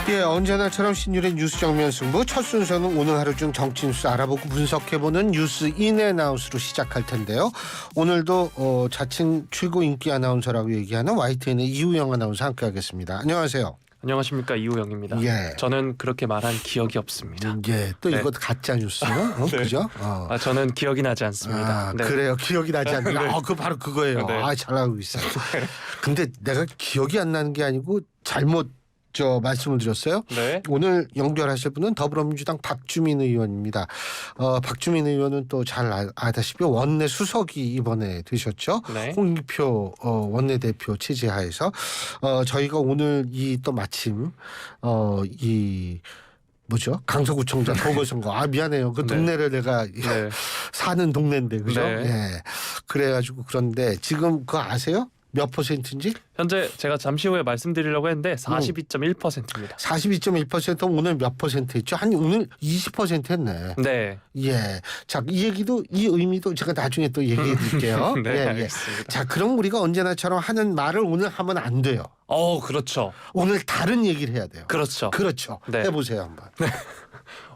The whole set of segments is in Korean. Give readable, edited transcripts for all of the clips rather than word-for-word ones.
예, 언제나처럼 신율의 뉴스 정면 승부. 첫 순서는 오늘 하루 중 정치 뉴스 알아보고 분석해보는 뉴스 인앤아웃으로 시작할 텐데요. 오늘도 자칭 최고 인기 아나운서라고 얘기하는 YTN의 이우영 아나운서 함께하겠습니다. 안녕하세요. 안녕하십니까, 이우영입니다. 예. 저는 그렇게 말한 기억이 없습니다. 예, 또 네. 이거 가짜 뉴스요? 네. 그죠? 저는 기억이 나지 않습니다. 네. 그래요. 기억이 나지 않는다. 네. 그 바로 그거예요. 네. 잘 알고 있어요. 근데 내가 기억이 안 나는 게 아니고 잘못 말씀을 드렸어요. 네. 오늘 연결하실 분은 더불어민주당 박주민 의원입니다. 박주민 의원은 또 잘 아다시피 원내 수석이 이번에 되셨죠. 네. 홍익표 원내대표 체제하에서 저희가 오늘 이 또 마침 이 뭐죠? 강서구청장 보궐선거. 미안해요. 그 네. 동네를 내가 네. 사는 동네인데 그죠? 네. 예. 그래가지고 그런데 지금 그거 아세요? 몇 %인지? 현재 제가 잠시 후에 말씀드리려고 했는데 42.1%입니다. 42.1% 오늘 몇 % 했죠? 한 오늘 20% 했네. 네. 예. 자, 이 얘기도 이 의미도 제가 나중에 또 얘기해 드릴게요. 네, 예, 예. 알겠습니다. 자, 그럼 우리가 언제나처럼 하는 말을 오늘 하면 안 돼요. 그렇죠. 오늘 다른 얘기를 해야 돼요. 그렇죠. 그렇죠. 네. 해보세요 한번.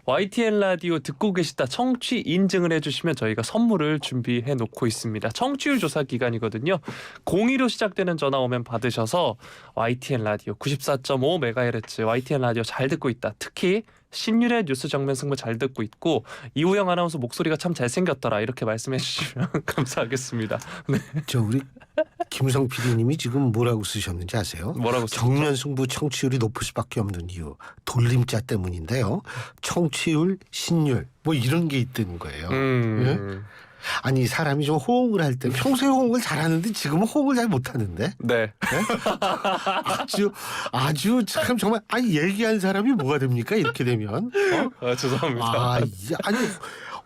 YTN 라디오 듣고 계시다 청취 인증을 해주시면 저희가 선물을 준비해 놓고 있습니다. 청취율 조사 기간이거든요. 02로 시작되는 전화 오면 받으셔서 YTN 라디오 94.5MHz YTN 라디오 잘 듣고 있다. 특히 신율의 뉴스 정면 승부 잘 듣고 있고 이우영 아나운서 목소리가 참 잘생겼더라 이렇게 말씀해 주시면 감사하겠습니다. 네. 저 우리 김우성 PD님이 지금 뭐라고 쓰셨는지 아세요? 뭐라고 쓰셨죠? 정면 승부 청취율이 높을 수밖에 없는 이유 돌림자 때문인데요. 청취율, 신율 뭐 이런 게 있다는 거예요. 예? 아니 사람이 좀 호응을 할 때 평소에 호응을 잘하는데 지금은 호응을 잘 못하는데 네. 아주 참 정말 얘기한 사람이 뭐가 됩니까 이렇게 되면 죄송합니다. 아니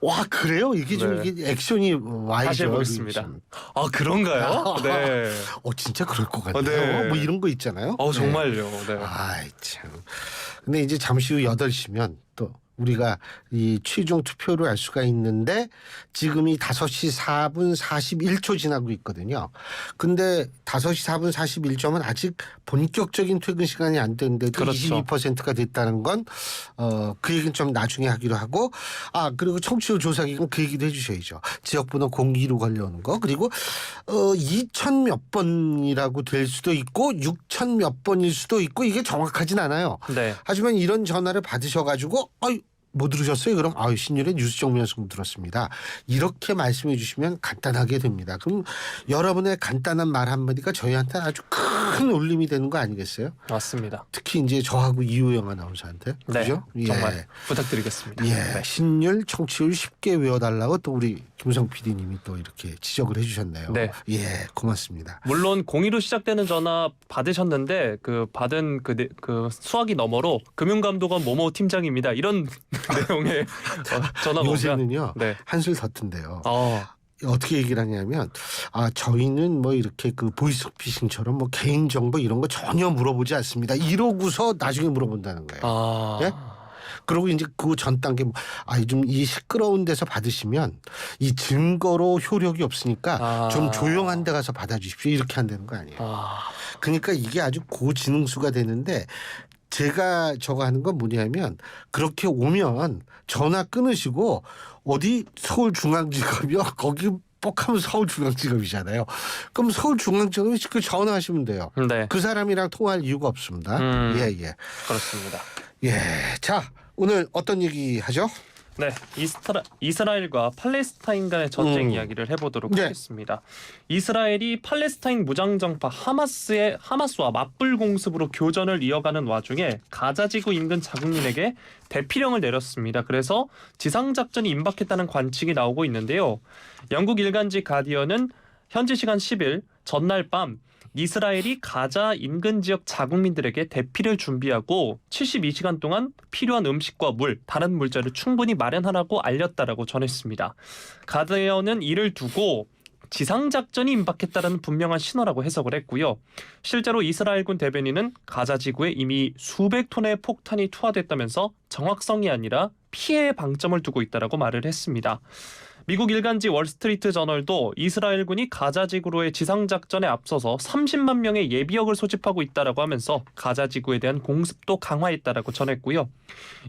와 그래요 이게 좀 네. 이게 액션이 와야죠. 다시 해보겠습니다. 그런가요? 네. 진짜 그럴 것 같아요. 네. 뭐 이런 거 있잖아요. 정말요. 네. 참. 근데 이제 잠시 후 8시면 또 우리가 이 최종 투표를 할 수가 있는데 지금이 5시 4분 41초 지나고 있거든요. 근데 5시 4분 41초면 아직 본격적인 퇴근 시간이 안 됐는데도 그렇죠. 22%가 됐다는 건 그 얘기는 좀 나중에 하기로 하고 그리고 청취율 조사 기간 그 얘기도 해주셔야죠. 지역번호 02로 걸려오는 거 그리고 2천 몇 번이라고 될 수도 있고 6천 몇 번일 수도 있고 이게 정확하진 않아요. 네. 하지만 이런 전화를 받으셔가지고 뭐 들으셨어요? 그럼 신율의 뉴스 정면 승부 들었습니다. 이렇게 말씀해 주시면 간단하게 됩니다. 그럼 여러분의 간단한 말 한마디가 저희한테는 아주 큰 울림이 되는 거 아니겠어요? 맞습니다. 특히 이제 저하고 이우영 아나운서한테. 네. 그죠? 정말 부탁드리겠습니다. 예. 네. 신율 청취율 쉽게 외워달라고 또 우리 김우성 PD님이 또 이렇게 지적을 해주셨네요. 네. 예, 고맙습니다. 물론 02로 시작되는 전화 받으셨는데 그 받은 그 수화기 너머로 금융감독원 모모 팀장입니다. 이런 내용의 전화가 오면 요새는요 네. 한술 더 튼데요. 어떻게 얘기를 하냐면 저희는 뭐 이렇게 그 보이스피싱처럼 뭐 개인정보 이런 거 전혀 물어보지 않습니다. 이러고서 나중에 물어본다는 거예요. 예? 그리고 이제 그 전 단계 좀 이 시끄러운 데서 받으시면 이 증거로 효력이 없으니까 좀 조용한 데 가서 받아주십시오. 이렇게 한다는 거 아니에요. 그러니까 이게 아주 고지능수가 되는데 제가 저거 하는 건 뭐냐면 그렇게 오면 전화 끊으시고 어디 서울중앙지검이요? 거기 뻑하면 서울중앙지검이잖아요. 그럼 서울중앙지검에 그 전화하시면 돼요. 네. 그 사람이랑 통화할 이유가 없습니다. 예. 그렇습니다. 예. 자, 오늘 어떤 얘기 하죠? 네, 이스라엘과 팔레스타인 간의 전쟁 이야기를 해보도록 하겠습니다. 이스라엘이 팔레스타인 무장정파 하마스와 맞불 공습으로 교전을 이어가는 와중에 가자지구 인근 자국민에게 대피령을 내렸습니다. 그래서 지상작전이 임박했다는 관측이 나오고 있는데요. 영국 일간지 가디언은 현지 시간 10일 전날 밤 이스라엘이 가자 인근 지역 자국민들에게 대피를 준비하고 72시간 동안 필요한 음식과 물, 다른 물자를 충분히 마련하라고 알렸다라고 전했습니다. 가디언은 이를 두고 지상작전이 임박했다는 분명한 신호라고 해석을 했고요. 실제로 이스라엘군 대변인은 가자 지구에 이미 수백 톤의 폭탄이 투하됐다면서 정확성이 아니라 피해의 방점을 두고 있다라고 말을 했습니다. 미국 일간지 월스트리트 저널도 이스라엘군이 가자 지구로의 지상 작전에 앞서서 30만 명의 예비역을 소집하고 있다라고 하면서 가자 지구에 대한 공습도 강화했다라고 전했고요.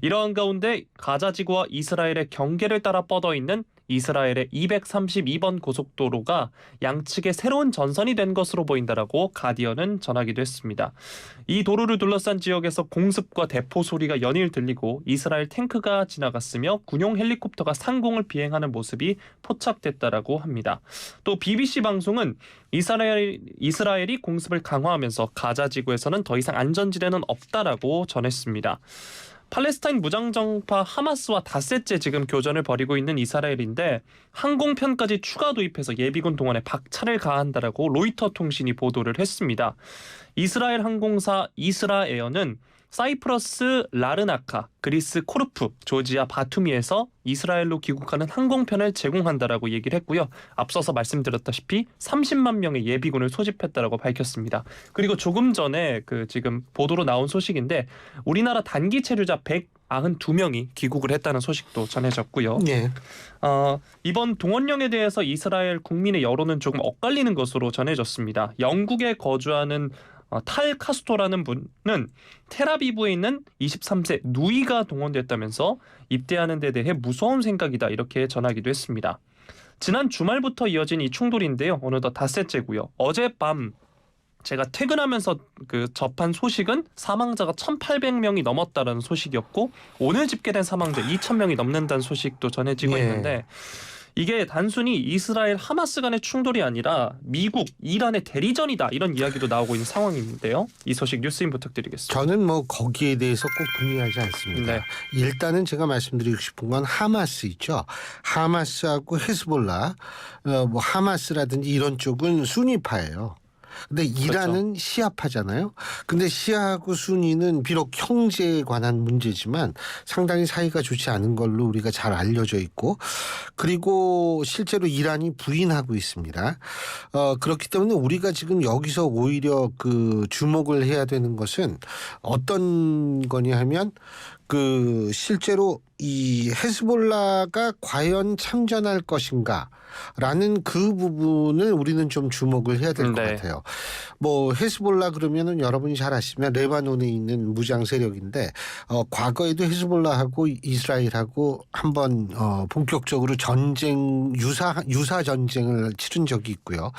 이러한 가운데 가자 지구와 이스라엘의 경계를 따라 뻗어 있는 이스라엘의 232번 고속도로가 양측의 새로운 전선이 된 것으로 보인다라고 가디언은 전하기도 했습니다. 이 도로를 둘러싼 지역에서 공습과 대포 소리가 연일 들리고 이스라엘 탱크가 지나갔으며 군용 헬리콥터가 상공을 비행하는 모습이 포착됐다라고 합니다. 또 BBC 방송은 이스라엘이 공습을 강화하면서 가자 지구에서는 더 이상 안전지대는 없다라고 전했습니다. 팔레스타인 무장정파 하마스와 닷새째 지금 교전을 벌이고 있는 이스라엘인데 항공편까지 추가 도입해서 예비군 동원에 박차를 가한다라고 로이터 통신이 보도를 했습니다. 이스라엘 항공사 이스라에어는 사이프러스 라르나카, 그리스 코르프, 조지아 바투미에서 이스라엘로 귀국하는 항공편을 제공한다라고 얘기를 했고요. 앞서서 말씀드렸다시피 30만 명의 예비군을 소집했다라고 밝혔습니다. 그리고 조금 전에 지금 보도로 나온 소식인데 우리나라 단기 체류자 192명이 귀국을 했다는 소식도 전해졌고요. 네. 이번 동원령에 대해서 이스라엘 국민의 여론은 조금 엇갈리는 것으로 전해졌습니다. 영국에 거주하는 탈 카스토라는 분은 텔아비브에 있는 23세 누이가 동원됐다면서 입대하는 데 대해 무서운 생각이다 이렇게 전하기도 했습니다. 지난 주말부터 이어진 이 충돌인데요. 어느덧 닷새째고요. 어젯밤 제가 퇴근하면서 접한 소식은 사망자가 1,800명이 넘었다는 소식이었고 오늘 집계된 사망자 2,000명이 넘는다는 소식도 전해지고 있는데 이게 단순히 이스라엘 하마스 간의 충돌이 아니라 미국, 이란의 대리전이다 이런 이야기도 나오고 있는 상황인데요. 이 소식 뉴스인 부탁드리겠습니다. 저는 거기에 대해서 꼭 동의하지 않습니다. 네. 일단은 제가 말씀드리고 싶은 건 하마스 있죠. 하마스하고 헤즈볼라, 하마스라든지 이런 쪽은 수니파예요. 근데 이란은 그렇죠. 시아파잖아요. 근데 시아하고 순위는 비록 형제에 관한 문제지만 상당히 사이가 좋지 않은 걸로 우리가 잘 알려져 있고 그리고 실제로 이란이 부인하고 있습니다. 그렇기 때문에 우리가 지금 여기서 오히려 주목을 해야 되는 것은 어떤 거냐 하면 실제로 이 헤즈볼라가 과연 참전할 것인가 라는 그 부분을 우리는 좀 주목을 해야 될 것 같아요. 헤즈볼라 그러면은 여러분이 잘 아시면 레바논에 있는 무장 세력인데 과거에도 헤즈볼라하고 이스라엘하고 한번 본격적으로 전쟁 유사 전쟁을 치른 적이 있고요.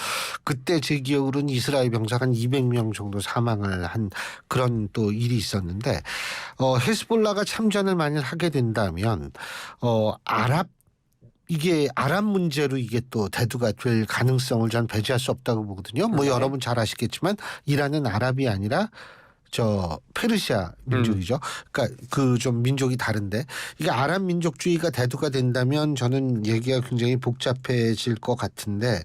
그때 제 기억으로는 이스라엘 병사가 한 200명 정도 사망을 한 그런 또 일이 있었는데 헤즈볼라가 참전을 만일 하게 된다면 이게 아랍 문제로 이게 또 대두가 될 가능성을 전 배제할 수 없다고 보거든요. 여러분 잘 아시겠지만 이란은 아랍이 아니라 페르시아 민족이죠. 그러니까 좀 민족이 다른데 이게 아랍 민족주의가 대두가 된다면 저는 얘기가 굉장히 복잡해질 것 같은데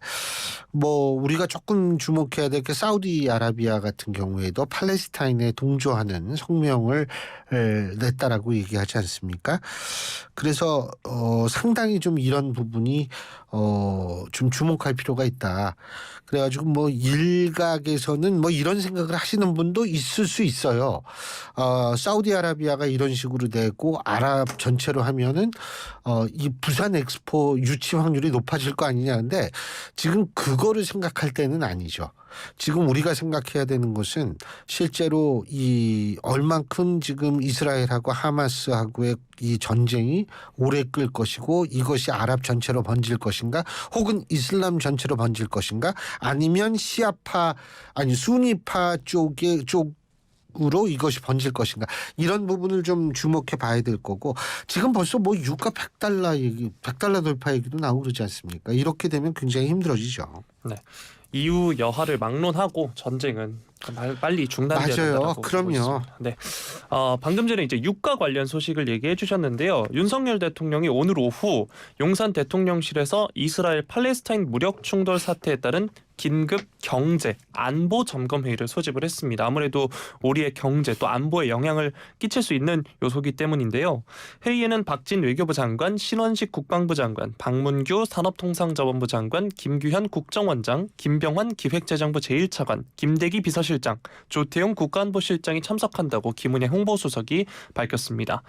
우리가 조금 주목해야 될 게 사우디아라비아 같은 경우에도 팔레스타인에 동조하는 성명을 냈다라고 얘기하지 않습니까? 그래서 상당히 좀 이런 부분이 좀 주목할 필요가 있다. 그래가지고 일각에서는 이런 생각을 하시는 분도 있을 수 있어요. 사우디아라비아가 이런 식으로 되고 아랍 전체로 하면은 이 부산 엑스포 유치 확률이 높아질 거 아니냐는데 지금 그거를 생각할 때는 아니죠. 지금 우리가 생각해야 되는 것은 실제로 얼만큼 지금 이스라엘하고 하마스하고의 이 전쟁이 오래 끌 것이고 이것이 아랍 전체로 번질 것인가 혹은 이슬람 전체로 번질 것인가 아니면 수니파 쪽으로 이것이 번질 것인가 이런 부분을 좀 주목해 봐야 될 거고 지금 벌써 유가 100달러 돌파 얘기도 나오고 그러지 않습니까? 이렇게 되면 굉장히 힘들어지죠. 네. 이후 여하를 막론하고 전쟁은 빨리 중단돼야 된다고 보고 그럼요. 있습니다. 네. 방금 전에 이제 유가 관련 소식을 얘기해 주셨는데요. 윤석열 대통령이 오늘 오후 용산 대통령실에서 이스라엘 팔레스타인 무력 충돌 사태에 따른 긴급 경제 안보 점검 회의를 소집을 했습니다. 아무래도 우리의 경제 또 안보에 영향을 끼칠 수 있는 요소기 때문인데요. 회의에는 박진 외교부 장관, 신원식 국방부 장관, 박문규 산업통상자원부 장관, 김규현 국정원장, 김병환 기획재정부 제1차관, 김대기 비서실장, 조태용 국가안보실장이 참석한다고 김은혜 홍보수석이 밝혔습니다.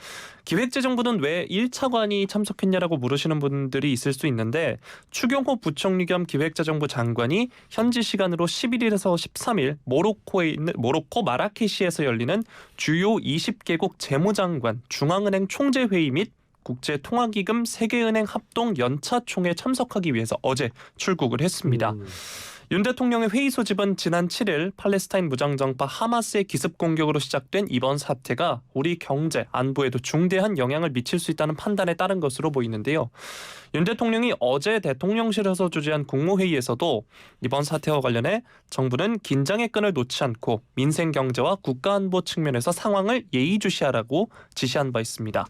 기획재정부는 왜 1차관이 참석했냐라고 물으시는 분들이 있을 수 있는데 추경호 부총리 겸 기획재정부 장관이 현지 시간으로 11일에서 13일 모로코 마라케시에서 열리는 주요 20개국 재무장관 중앙은행 총재회의 및 국제통화기금 세계은행 합동 연차 총회에 참석하기 위해서 어제 출국을 했습니다. 윤 대통령의 회의 소집은 지난 7일 팔레스타인 무장정파 하마스의 기습 공격으로 시작된 이번 사태가 우리 경제, 안보에도 중대한 영향을 미칠 수 있다는 판단에 따른 것으로 보이는데요. 윤 대통령이 어제 대통령실에서 주재한 국무회의에서도 이번 사태와 관련해 정부는 긴장의 끈을 놓지 않고 민생 경제와 국가안보 측면에서 상황을 예의주시하라고 지시한 바 있습니다.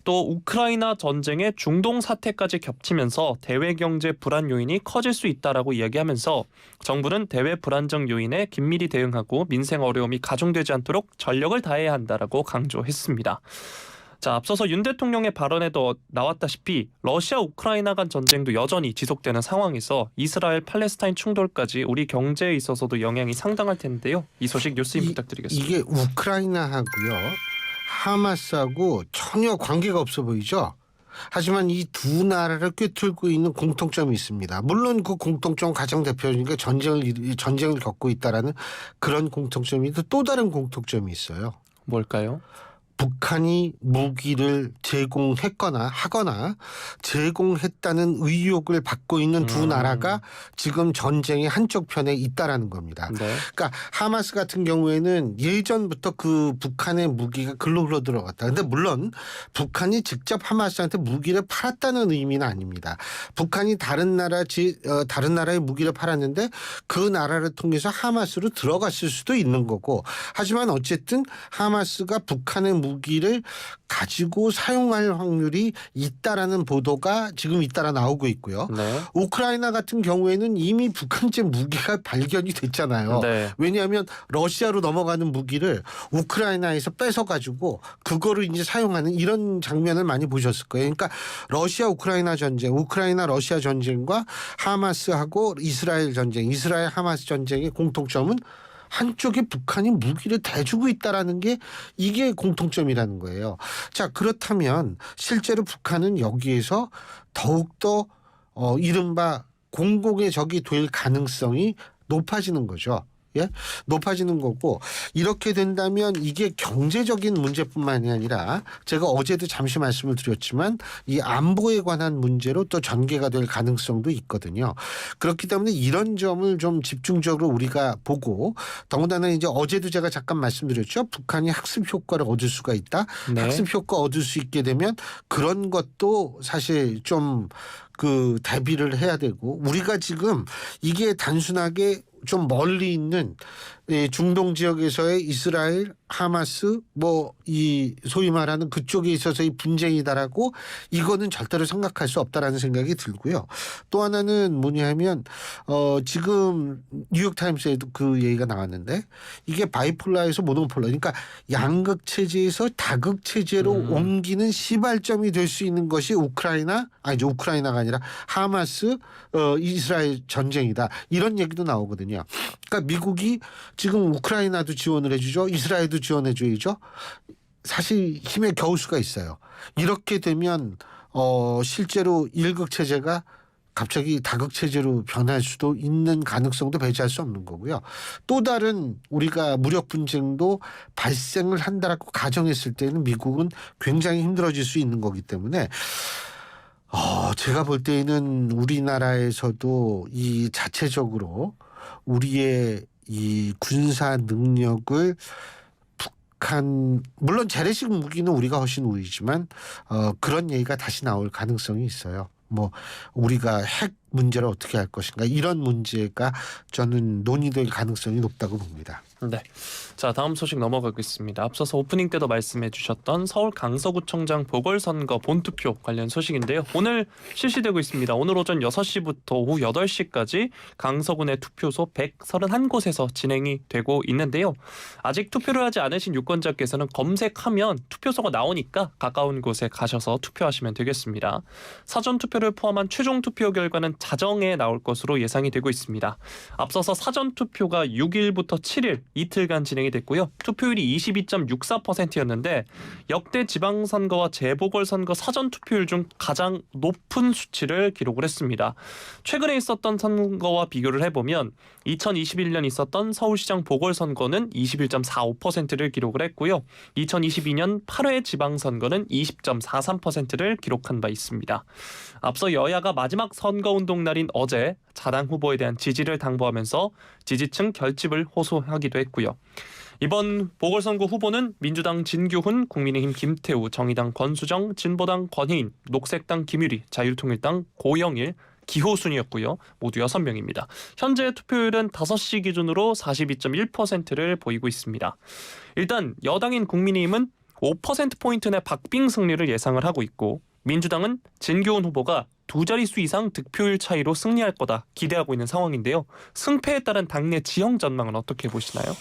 또 우크라이나 전쟁의 중동 사태까지 겹치면서 대외 경제 불안 요인이 커질 수 있다라고 이야기하면서 정부는 대외 불안정 요인에 긴밀히 대응하고 민생 어려움이 가중되지 않도록 전력을 다해야 한다라고 강조했습니다. 자, 앞서서 윤 대통령의 발언에도 나왔다시피 러시아 우크라이나 간 전쟁도 여전히 지속되는 상황에서 이스라엘 팔레스타인 충돌까지 우리 경제에 있어서도 영향이 상당할 텐데요. 이 소식 뉴스인 부탁드리겠습니다. 이게 우크라이나하고요. 하마스하고 전혀 관계가 없어 보이죠. 하지만 이 두 나라를 꿰뚫고 있는 공통점이 있습니다. 물론 그 공통점 가장 대표적인 게 전쟁을 겪고 있다라는 그런 공통점이 또 다른 공통점이 있어요. 뭘까요? 북한이 무기를 제공했거나 하거나 제공했다는 의혹을 받고 있는 두 나라가 지금 전쟁의 한쪽 편에 있다라는 겁니다. 네. 그러니까 하마스 같은 경우에는 예전부터 그 북한의 무기가 글로 흘러 들어갔다. 근데 물론 북한이 직접 하마스한테 무기를 팔았다는 의미는 아닙니다. 북한이 다른 나라의 무기를 팔았는데 그 나라를 통해서 하마스로 들어갔을 수도 있는 거고. 하지만 어쨌든 하마스가 북한의 무기를 가지고 사용할 확률이 있다라는 보도가 지금 잇따라 나오고 있고요. 네. 우크라이나 같은 경우에는 이미 북한제 무기가 발견이 됐잖아요. 네. 왜냐하면 러시아로 넘어가는 무기를 우크라이나에서 뺏어가지고 그거를 이제 사용하는 이런 장면을 많이 보셨을 거예요. 그러니까 러시아 우크라이나 전쟁, 우크라이나 러시아 전쟁과 하마스하고 이스라엘 전쟁, 이스라엘 하마스 전쟁의 공통점은 한쪽에 북한이 무기를 대주고 있다라는 게 이게 공통점이라는 거예요. 자, 그렇다면 실제로 북한은 여기에서 더욱더 이른바 공공의 적이 될 가능성이 높아지는 거죠. 예? 높아지는 거고 이렇게 된다면 이게 경제적인 문제뿐만이 아니라 제가 어제도 잠시 말씀을 드렸지만 이 안보에 관한 문제로 또 전개가 될 가능성도 있거든요. 그렇기 때문에 이런 점을 좀 집중적으로 우리가 보고 더군다나 이제 어제도 제가 잠깐 말씀드렸죠. 북한이 학습 효과를 얻을 수가 있다. 네. 학습 효과 얻을 수 있게 되면 그런 것도 사실 좀 그 대비를 해야 되고 우리가 지금 이게 단순하게 좀 멀리 있는 중동 지역에서의 이스라엘, 하마스 이 소위 말하는 그쪽에 있어서의 분쟁이다라고 이거는 절대로 생각할 수 없다라는 생각이 들고요. 또 하나는 뭐냐면 지금 뉴욕타임스에도 그 얘기가 나왔는데 이게 바이폴라에서 모노폴라 그러니까 양극 체제에서 다극 체제로 옮기는 시발점이 될 수 있는 것이 우크라이나가 아니라 하마스 이스라엘 전쟁이다. 이런 얘기도 나오거든요. 그러니까 미국이 지금 우크라이나도 지원을 해주죠. 이스라엘도 지원해줘야죠. 사실 힘에 겨울 수가 있어요. 이렇게 되면 실제로 일극 체제가 갑자기 다극 체제로 변할 수도 있는 가능성도 배제할 수 없는 거고요. 또 다른 우리가 무력 분쟁도 발생을 한다라고 가정했을 때는 미국은 굉장히 힘들어질 수 있는 거기 때문에 제가 볼 때는 우리나라에서도 이 자체적으로 우리의 이 군사 능력을 북한 물론 재래식 무기는 우리가 훨씬 우위지만 그런 얘기가 다시 나올 가능성이 있어요. 우리가 핵 문제를 어떻게 할 것인가 이런 문제가 저는 논의될 가능성이 높다고 봅니다. 네. 자, 다음 소식 넘어가겠습니다. 앞서서 오프닝 때도 말씀해 주셨던 서울 강서구청장 보궐선거 본투표 관련 소식인데요. 오늘 실시되고 있습니다. 오늘 오전 6시부터 오후 8시까지 강서구 내 투표소 131곳에서 진행이 되고 있는데요. 아직 투표를 하지 않으신 유권자께서는 검색하면 투표소가 나오니까 가까운 곳에 가셔서 투표하시면 되겠습니다. 사전 투표를 포함한 최종 투표 결과는 자정에 나올 것으로 예상이 되고 있습니다. 앞서서 사전 투표가 6일부터 7일 이틀간 진행이 됐고요. 투표율이 22.64%였는데 역대 지방선거와 재보궐선거 사전 투표율 중 가장 높은 수치를 기록을 했습니다. 최근에 있었던 선거와 비교를 해보면 2021년 있었던 서울시장 보궐선거는 21.45%를 기록을 했고요. 2022년 8회 지방선거는 20.43%를 기록한 바 있습니다. 앞서 여야가 마지막 선거운동 날인 어제 자당 후보에 대한 지지를 당부하면서 지지층 결집을 호소하기도 했고요. 이번 보궐선거 후보는 민주당 진규훈, 국민의힘 김태우, 정의당 권수정, 진보당 권혜인, 녹색당 김유리, 자유통일당 고영일, 기호순이었고요. 모두 6명입니다. 현재 투표율은 5시 기준으로 42.1%를 보이고 있습니다. 일단 여당인 국민의힘은 5%포인트 내 박빙 승리를 예상을 하고 있고 민주당은 진교훈 후보가 2자릿수 이상 득표율 차이로 승리할 거다 기대하고 있는 상황인데요. 승패에 따른 당내 지형 전망은 어떻게 보시나요?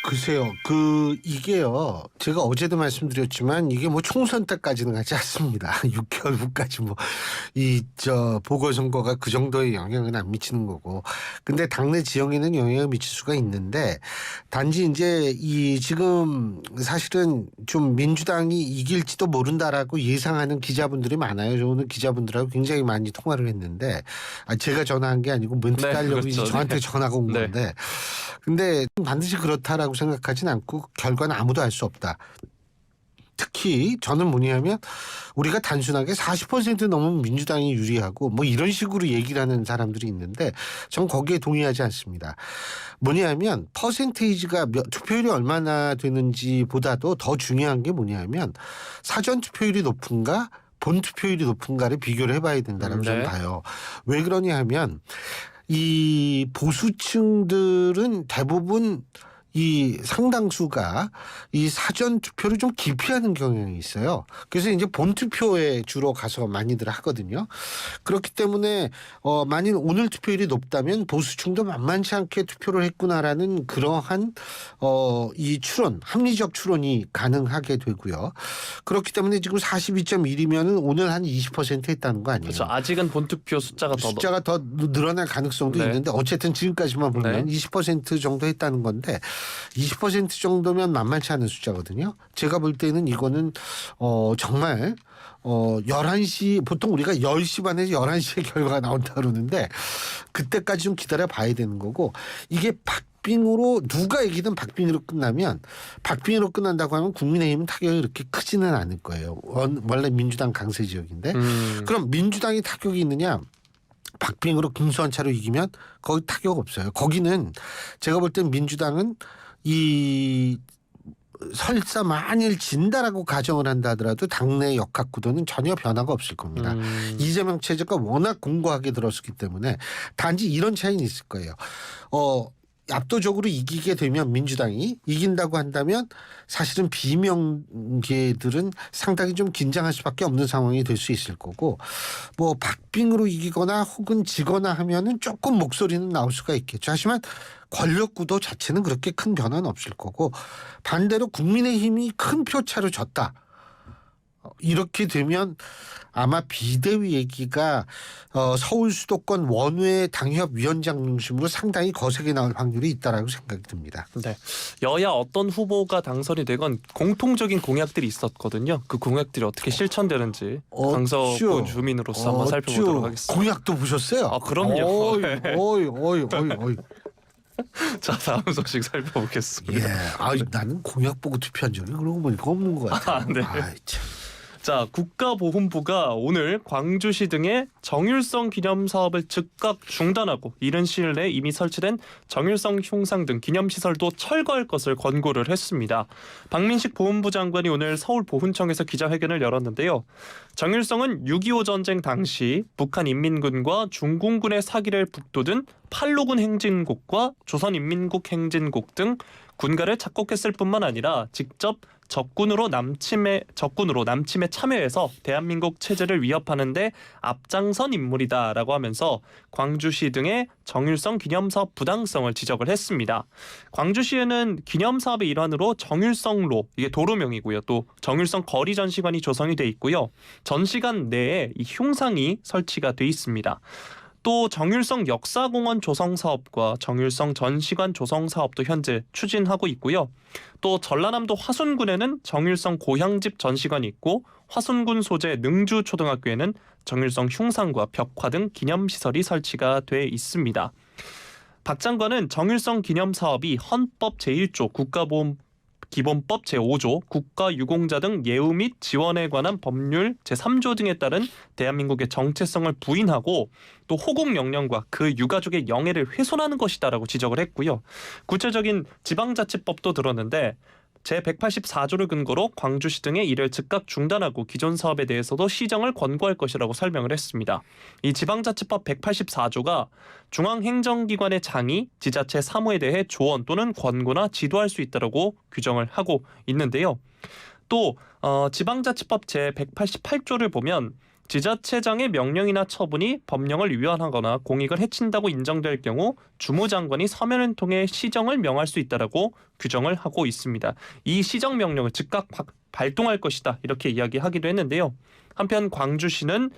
글쎄요. 이게요. 제가 어제도 말씀드렸지만 이게 뭐 총선 때까지는 가지 않습니다. 6개월 후까지 보궐선거가 그 정도의 영향은 안 미치는 거고. 근데 당내 지형에는 영향을 미칠 수가 있는데 단지 이제 지금 사실은 좀 민주당이 이길지도 모른다라고 예상하는 기자분들이 많아요. 저 오늘 기자분들하고 굉장히 많이 통화를 했는데 제가 전화한 게 아니고 멘트 깔려고 그렇죠. 저한테 전화가 온 건데 근데 반드시 그렇다라고 생각하진 않고 결과는 아무도 알 수 없다. 특히 저는 뭐냐면 우리가 단순하게 40% 넘으면 민주당이 유리하고 뭐 이런 식으로 얘기를 하는 사람들이 있는데 전 거기에 동의하지 않습니다. 뭐냐면 퍼센테이지가 투표율이 얼마나 되는지 보다도 더 중요한 게 뭐냐면 사전 투표율이 높은가 본 투표율이 높은가를 비교를 해봐야 된다라고 저는 봐요. 왜 그러냐 하면 이 보수층들은 대부분 이 상당수가 이 사전 투표를 좀 기피하는 경향이 있어요. 그래서 이제 본 투표에 주로 가서 많이들 하거든요. 그렇기 때문에 만일 오늘 투표율이 높다면 보수층도 만만치 않게 투표를 했구나라는 그러한 이 추론, 합리적 추론이 가능하게 되고요. 그렇기 때문에 지금 42.1이면은 오늘 한 20% 했다는 거 아니에요. 그렇죠. 아직은 본투표 숫자가 더 늘어날 가능성도 있는데 어쨌든 지금까지만 보면 20% 정도 했다는 건데 20% 정도면 만만치 않은 숫자거든요. 제가 볼 때는 이거는 정말 11시 보통 우리가 10시 반에서 11시에 결과가 나온다 그러는데 그때까지 좀 기다려 봐야 되는 거고 이게 박빙으로 누가 이기든 박빙으로 끝나면 박빙으로 끝난다고 하면 국민의힘은 타격이 그렇게 크지는 않을 거예요. 원래 민주당 강세 지역인데 그럼 민주당이 타격이 있느냐? 박빙으로 김수환 차로 이기면 거기 타격 없어요. 거기는 제가 볼 땐 민주당은 설사 만일 진다라고 가정을 한다 하더라도 당내 역학 구도는 전혀 변화가 없을 겁니다. 이재명 체제가 워낙 공고하게 들었기 때문에 단지 이런 차이는 있을 거예요. 압도적으로 이기게 되면 민주당이 이긴다고 한다면 사실은 비명계들은 상당히 좀 긴장할 수밖에 없는 상황이 될 수 있을 거고 뭐 박빙으로 이기거나 혹은 지거나 하면은 조금 목소리는 나올 수가 있겠죠. 하지만 권력 구도 자체는 그렇게 큰 변화는 없을 거고 반대로 국민의힘이 큰 표차로 졌다. 이렇게 되면 아마 비대위 얘기가 서울 수도권 원외 당협위원장 중심으로 상당히 거세게 나올 확률이 있다라고 생각이 듭니다. 네, 여야 어떤 후보가 당선이 되건 공통적인 공약들이 있었거든요. 그 공약들이 어떻게 실천되는지 강서구 주민으로서 한번 살펴보도록 하겠습니다. 공약도 보셨어요? 아, 그럼요. 어이. 자, 다음 소식 살펴보겠습니다. 나는 공약 보고 투표한 적이 그러고 보니까 없는 것 같아요. 네. 참. 자, 국가보훈부가 오늘 광주시 등의 정일성 기념 사업을 즉각 중단하고 이른 시일 내에 이미 설치된 정일성 흉상 등 기념시설도 철거할 것을 권고를 했습니다. 박민식 보훈부 장관이 오늘 서울보훈청에서 기자회견을 열었는데요. 정일성은 6.25 전쟁 당시 북한 인민군과 중공군의 사기를 북돋은 팔로군 행진곡과 조선인민국 행진곡 등 군가를 작곡했을 뿐만 아니라 직접 적군으로 남침에 참여해서 대한민국 체제를 위협하는 데 앞장선 인물이다라고 하면서 광주시 등의 정일성 기념사업 부당성을 지적을 했습니다. 광주시에는 기념사업의 일환으로 정일성로, 이게 도로명이고요. 또 정일성 거리 전시관이 조성이 돼 있고요. 전시관 내에 이 흉상이 설치가 돼 있습니다. 또 정일성 역사공원 조성 사업과 정일성 전시관 조성 사업도 현재 추진하고 있고요. 또 전라남도 화순군에는 정일성 고향집 전시관이 있고 화순군 소재 능주초등학교에는 정일성 흉상과 벽화 등 기념시설이 설치가 돼 있습니다. 박 장관은 정일성 기념 사업이 헌법 제1조 국가보훈기본법 제5조 국가유공자 등 예우 및 지원에 관한 법률 제3조 등에 따른 대한민국의 정체성을 부인하고 또 호국 영령과 그 유가족의 영예를 훼손하는 것이다라고 지적을 했고요. 구체적인 지방자치법도 들었는데 제184조를 근거로 광주시 등의 이를 즉각 중단하고 기존 사업에 대해서도 시정을 권고할 것이라고 설명을 했습니다. 이 지방자치법 184조가 중앙행정기관의 장이 지자체 사무에 대해 조언 또는 권고나 지도할 수 있다고 규정을 하고 있는데요. 또 지방자치법 제188조를 보면 지자체장의 명령이나 처분이 법령을 위반하거나 공익을 해친다고 인정될 경우 주무장관이 서면을 통해 시정을 명할 수 있다라고 규정을 하고 있습니다. 이 시정 명령을 즉각 발동할 것이다 이렇게 이야기하기도 했는데요. 한편 광주시는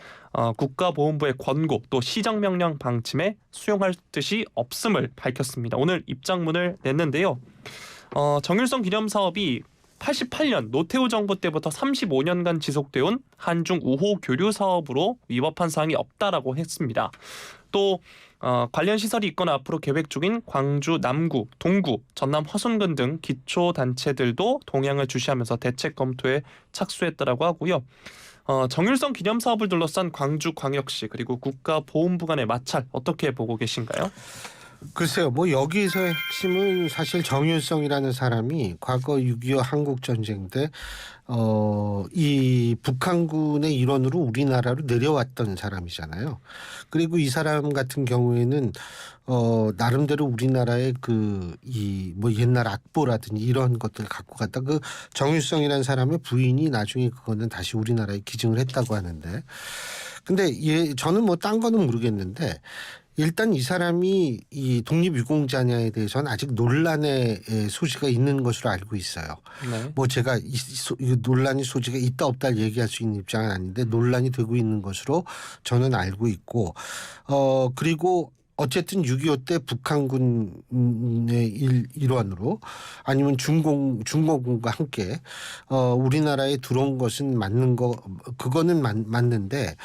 국가보훈부의 권고 또 시정 명령 방침에 수용할 뜻이 없음을 밝혔습니다. 오늘 입장문을 냈는데요. 정일성 기념 사업이 88년 노태우 정부 때부터 35년간 지속돼온 한중 우호 교류 사업으로 위법한 사항이 없다라고 했습니다. 또 관련 시설이 있거나 앞으로 계획 중인 광주 남구, 동구, 전남 화순군 등 기초 단체들도 동향을 주시하면서 대책 검토에 착수했다라고 하고요. 정일성 기념 사업을 둘러싼 광주광역시 그리고 국가보훈부 간의 마찰 어떻게 보고 계신가요? 글쎄요. 뭐 여기서의 핵심은 사실 정일성이라는 사람이 과거 6.25 한국전쟁 때 이 북한군의 일원으로 우리나라로 내려왔던 사람이잖아요. 그리고 이 사람 같은 경우에는 나름대로 우리나라의 뭐 옛날 악보라든지 이런 것들을 갖고 갔다. 그 정일성이라는 사람의 부인이 나중에 그거는 다시 우리나라에 기증을 했다고 하는데, 근데 저는 뭐 딴 거는 모르겠는데. 일단 이 사람이 이 독립유공자냐에 대해서는 아직 논란의 소지가 있는 것으로 알고 있어요. 네. 뭐 제가 이 논란의 소지가 있다 없다 얘기할 수 있는 입장은 아닌데 논란이 되고 있는 것으로 저는 알고 있고 그리고 어쨌든 6.25 때 북한군의 일원으로 아니면 중공군과 함께 우리나라에 들어온 것은 그거는 맞는데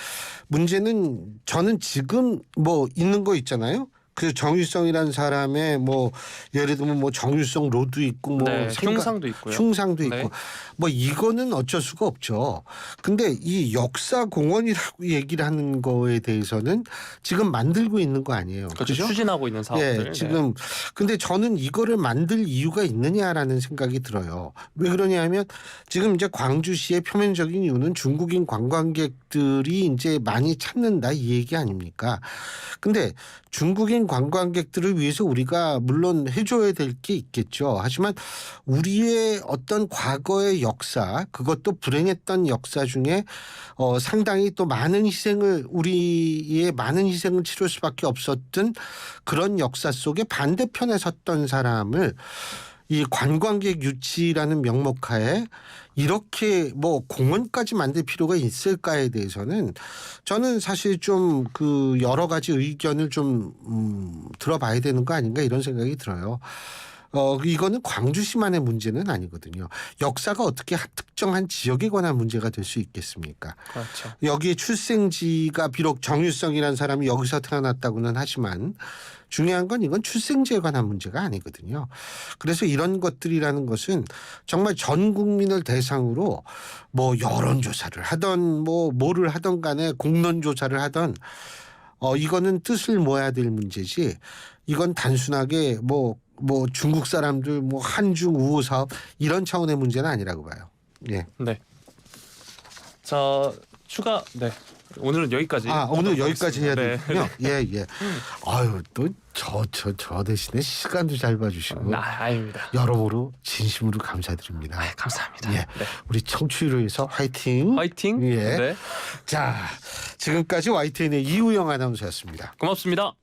문제는 저는 지금 뭐 있는 거 있잖아요. 그 정일성이라는 사람의 뭐 예를 들면 뭐 정일성 로도 있고 뭐 네, 흉상도 있고요. 흉상도 있고 네. 뭐 이거는 어쩔 수가 없죠. 근데 이 역사 공원이라고 얘기를 하는 거에 대해서는 지금 만들고 있는 거 아니에요. 그렇죠. 그죠? 추진하고 있는 사업들. 네, 지금 근데 저는 이거를 만들 이유가 있느냐라는 생각이 들어요. 왜 그러냐면 지금 이제 광주시의 표면적인 이유는 중국인 관광객들이 이제 많이 찾는다 이 얘기 아닙니까? 근데 중국인 관광객들을 위해서 우리가 물론 해줘야 될 게 있겠죠. 하지만 우리의 어떤 과거의 역사, 그것도 불행했던 역사 중에 상당히 또 우리의 많은 희생을 치를 수밖에 없었던 그런 역사 속에 반대편에 섰던 사람을 이 관광객 유치라는 명목하에 이렇게 뭐 공원까지 만들 필요가 있을까에 대해서는 저는 사실 좀 여러 가지 의견을 좀 들어봐야 되는 거 아닌가 이런 생각이 들어요. 이거는 광주시만의 문제는 아니거든요. 역사가 어떻게 특정한 지역에 관한 문제가 될 수 있겠습니까? 그렇죠. 여기에 출생지가 비록 정유성이라는 사람이 여기서 태어났다고는 하지만 중요한 건 이건 출생지에 관한 문제가 아니거든요. 그래서 이런 것들이라는 것은 정말 전 국민을 대상으로 뭐 여론조사를 하던 뭐 뭐를 하던 간에 공론조사를 하던 이거는 뜻을 모아야 될 문제지 이건 단순하게 뭐 중국 사람들 뭐 한중 우호 사업 이런 차원의 문제는 아니라고 봐요. 예. 네. 자, 추가 네. 오늘은 여기까지. 오늘 여기까지 해야 네. 되군요. 예, 예. 아유, 또 저 대신에 시간도 잘 봐주시고. 아닙니다. 여러모로 진심으로 감사드립니다. 감사합니다. 예. 네. 우리 청취를 위해서 화이팅. 화이팅. 예. 네. 자, 지금까지 YTN의 이우영 아나운서였습니다. 고맙습니다.